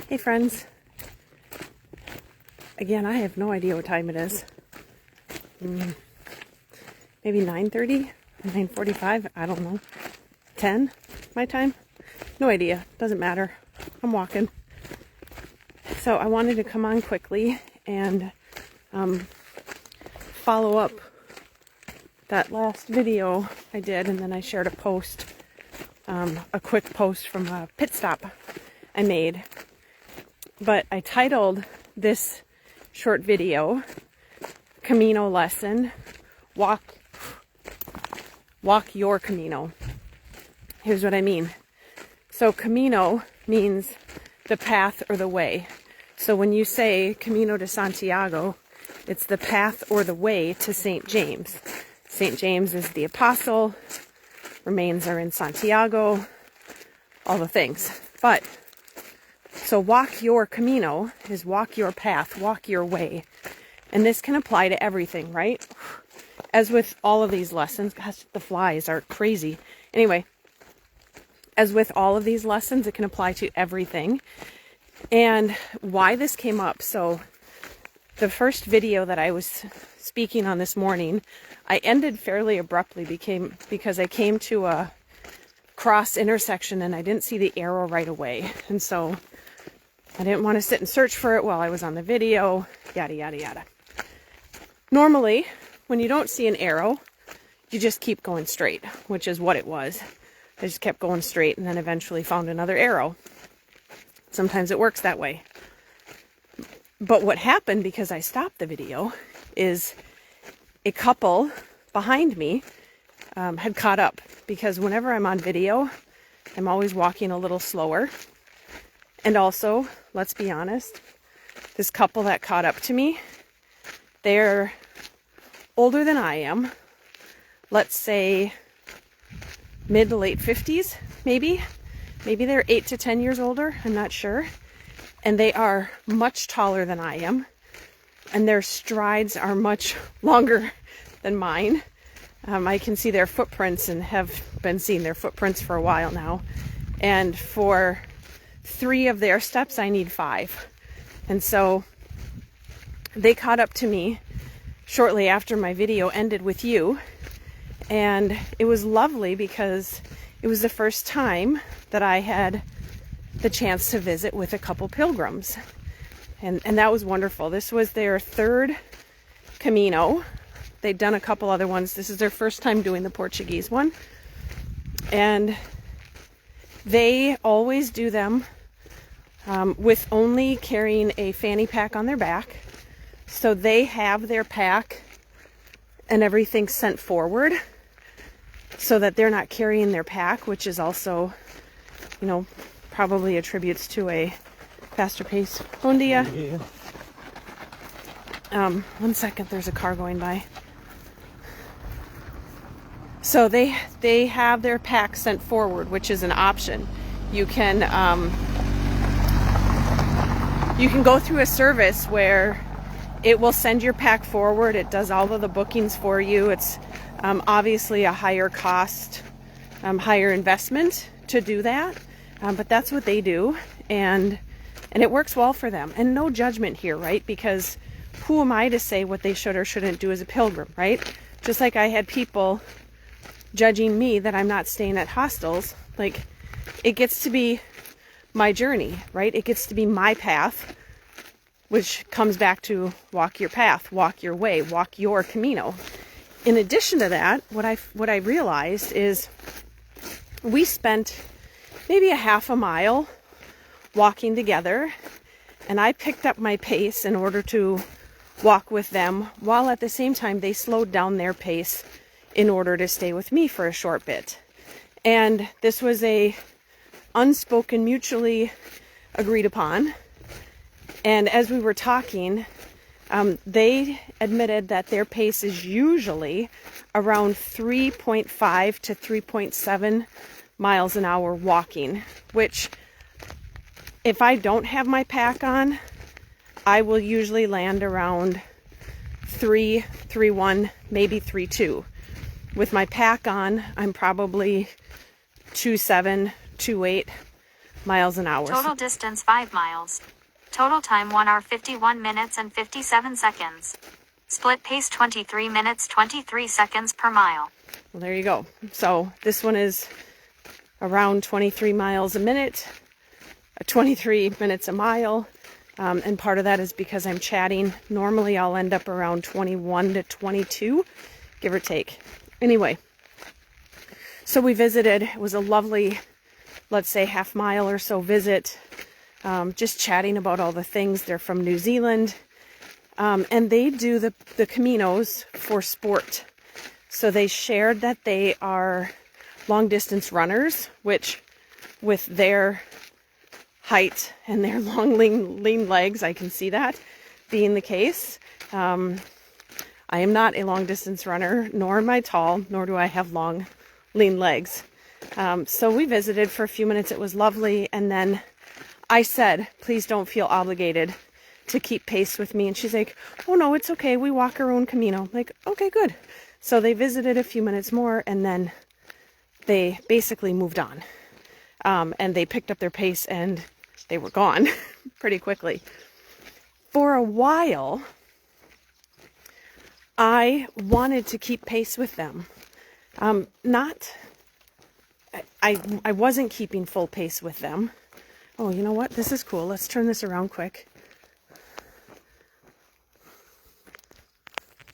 Hey friends. Again, I have no idea what time it is. Maybe 9:30, 9:45, I don't know. 10, my time? No idea, doesn't matter. I'm walking. So I wanted to come on quickly and follow up that last video I did, and then I shared a post, a quick post from a pit stop I made. But I titled this short video, Camino Lesson, Walk Your Camino. Here's what I mean. So Camino means the path or the way. So when you say Camino de Santiago, it's the path or the way to St. James. St. James is the apostle, remains are in Santiago, all the things. But, so walk your Camino is walk your path, walk your way. And this can apply to everything, right? As with all of these lessons, gosh, the flies are crazy. Anyway, as with all of these lessons, it can apply to everything. And why this came up, so the first video that I was speaking on this morning, I ended fairly abruptly because I came to a cross intersection and I didn't see the arrow right away. And so I didn't want to sit and search for it while I was on the video, yada, yada, yada. Normally, when you don't see an arrow, you just keep going straight, which is what it was. I just kept going straight and then eventually found another arrow. Sometimes it works that way. But what happened, because I stopped the video, is a couple behind me had caught up. Because whenever I'm on video, I'm always walking a little slower. And also, let's be honest, this couple that caught up to me, they're older than I am. Let's say mid to late 50s, maybe. Maybe they're 8 to 10 years older, I'm not sure. And they are much taller than I am. And their strides are much longer than mine. I can see their footprints and have been seeing their footprints for a while now. And for 3 of their steps, I need 5. And so they caught up to me shortly after my video ended with you. And it was lovely because it was the first time that I had the chance to visit with a couple pilgrims. And that was wonderful. This was their 3rd Camino. They'd done a couple other ones. This is their first time doing the Portuguese one. And they always do them with only carrying a fanny pack on their back. So they have their pack and everything sent forward so that they're not carrying their pack, which is also, you know, probably attributes to a faster pace. Bom dia. One second, there's a car going by. So they have their pack sent forward, which is an option. You can go through a service where it will send your pack forward. It does all of the bookings for you. It's obviously a higher cost, higher investment to do that. But that's what they do. And it works well for them. And no judgment here, right? Because who am I to say what they should or shouldn't do as a pilgrim, right? Just like I had people judging me that I'm not staying at hostels. Like, it gets to be my journey, right? It gets to be my path, which comes back to walk your path, walk your way, walk your Camino. In addition to that, what I realized is we spent maybe a half a mile walking together, and I picked up my pace in order to walk with them, while at the same time they slowed down their pace in order to stay with me for a short bit. And this was a unspoken, mutually agreed upon. And as we were talking, they admitted that their pace is usually around 3.5 to 3.7 miles an hour walking, which if I don't have my pack on, I will usually land around 3.1, maybe 3.2. With my pack on, I'm probably 2.7, 2.8 miles an hour. Total distance 5 miles. Total time 1 hour 51 minutes and 57 seconds. Split pace 23 minutes 23 seconds per mile. Well, there you go. So this one is around 23 miles a minute, 23 minutes a mile. And part of that is because I'm chatting. Normally I'll end up around 21 to 22, give or take. Anyway, so we visited. It was a lovely, let's say, half mile or so visit. Just chatting about all the things. They're from New Zealand. And they do the Caminos for sport. So they shared that they are long distance runners, which with their height and their long lean legs, I can see that being the case. I am not a long distance runner, nor am I tall, nor do I have long lean legs. So we visited for a few minutes. It was lovely. And then I said, please don't feel obligated to keep pace with me. And she's like, oh no, it's okay. We walk our own Camino. I'm like, okay, good. So they visited a few minutes more and then they basically moved on. And they picked up their pace and they were gone pretty quickly. For a while, I wanted to keep pace with them. I wasn't keeping full pace with them. Oh, you know what? This is cool. Let's turn this around quick.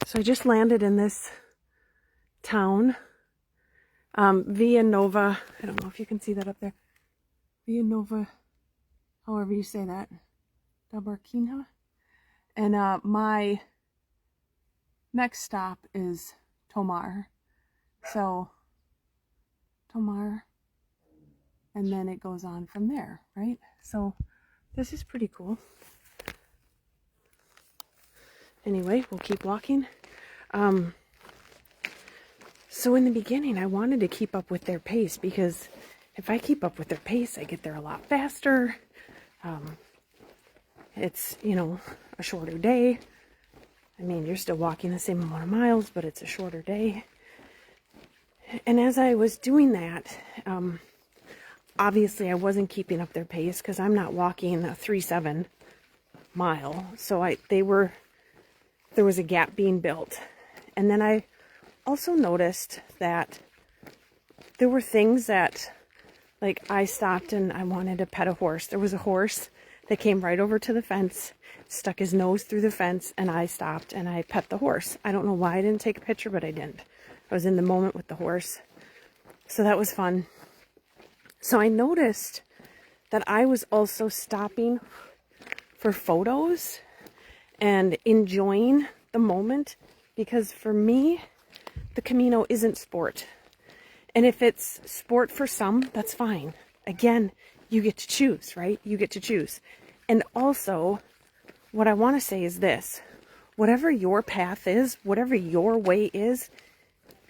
So I just landed in this town, Villanova. I don't know if you can see that up there. Villanova, however you say that. Da Barquina. And my next stop is Tomar. So, Tomar. And then it goes on from there, right? So, this is pretty cool. Anyway, we'll keep walking. So in the beginning, I wanted to keep up with their pace because if I keep up with their pace, I get there a lot faster. It's, you know, a shorter day. I mean, you're still walking the same amount of miles, but it's a shorter day. And as I was doing that, obviously I wasn't keeping up their pace because I'm not walking a 3.7 mile. So there was a gap being built. And then I also noticed that there were things that, like, I stopped and I wanted to pet a horse. There was a horse that came right over to the fence, stuck his nose through the fence, and I stopped and I pet the horse. I don't know why I didn't take a picture, but I didn't. I was in the moment with the horse. So that was fun. So I noticed that I was also stopping for photos and enjoying the moment, because for me, the Camino isn't sport. And if it's sport for some, that's fine. Again, you get to choose, right? You get to choose. And also, what I want to say is this. Whatever your path is, whatever your way is,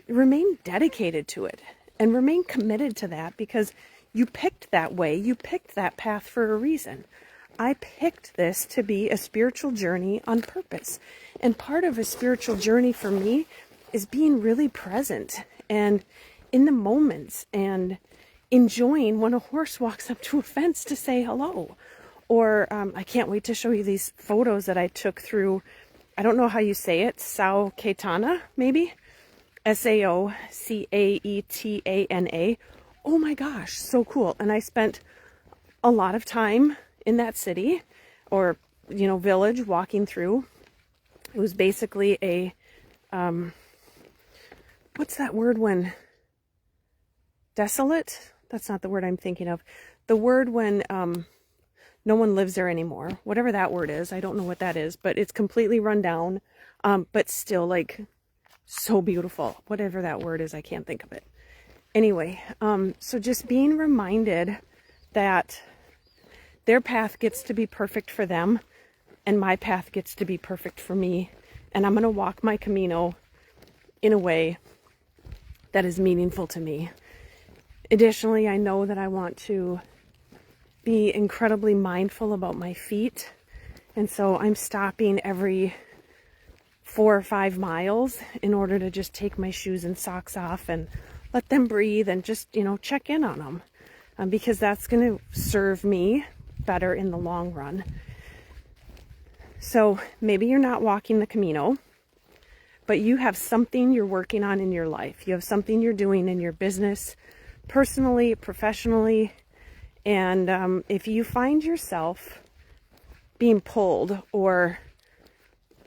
remain dedicated to it. And remain committed to that, because you picked that way. You picked that path for a reason. I picked this to be a spiritual journey on purpose. And part of a spiritual journey for me is being really present and in the moments and enjoying when a horse walks up to a fence to say hello. Or I can't wait to show you these photos that I took through, I don't know how you say it, Sao Caetana, maybe? Saocaetana. Oh my gosh, so cool. And I spent a lot of time in that city or, you know, village walking through. It was basically a, what's that word when, desolate? That's not the word I'm thinking of. The word when no one lives there anymore. Whatever that word is. I don't know what that is, but it's completely run down, but still like so beautiful. Whatever that word is, I can't think of it. Anyway, so just being reminded that their path gets to be perfect for them and my path gets to be perfect for me. And I'm going to walk my Camino in a way that is meaningful to me. Additionally, I know that I want to be incredibly mindful about my feet. And so I'm stopping every 4 or 5 miles in order to just take my shoes and socks off and let them breathe and just, you know, check in on them. because that's going to serve me better in the long run. So maybe you're not walking the Camino, but you have something you're working on in your life. You have something you're doing in your business, personally, professionally. And if you find yourself being pulled, or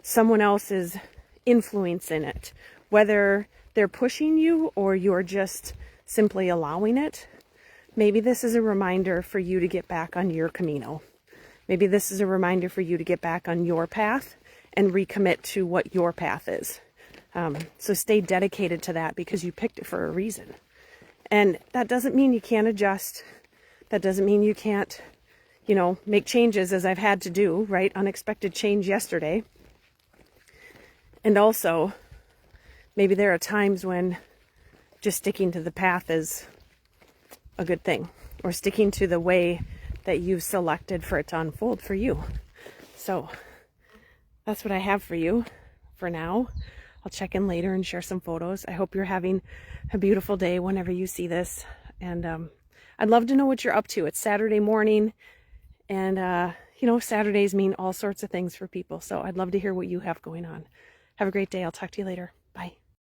someone else is influencing it, whether they're pushing you or you're just simply allowing it, maybe this is a reminder for you to get back on your Camino. Maybe this is a reminder for you to get back on your path and recommit to what your path is. So stay dedicated to that, because you picked it for a reason. And that doesn't mean you can't adjust. That doesn't mean you can't, make changes, as I've had to do, right? Unexpected change yesterday. And also, maybe there are times when just sticking to the path is a good thing, or sticking to the way that you've selected for it to unfold for you. So that's what I have for you for now. I'll check in later and share some photos. I hope you're having a beautiful day whenever you see this. And I'd love to know what you're up to. It's Saturday morning, and Saturdays mean all sorts of things for people. So I'd love to hear what you have going on. Have a great day. I'll talk to you later.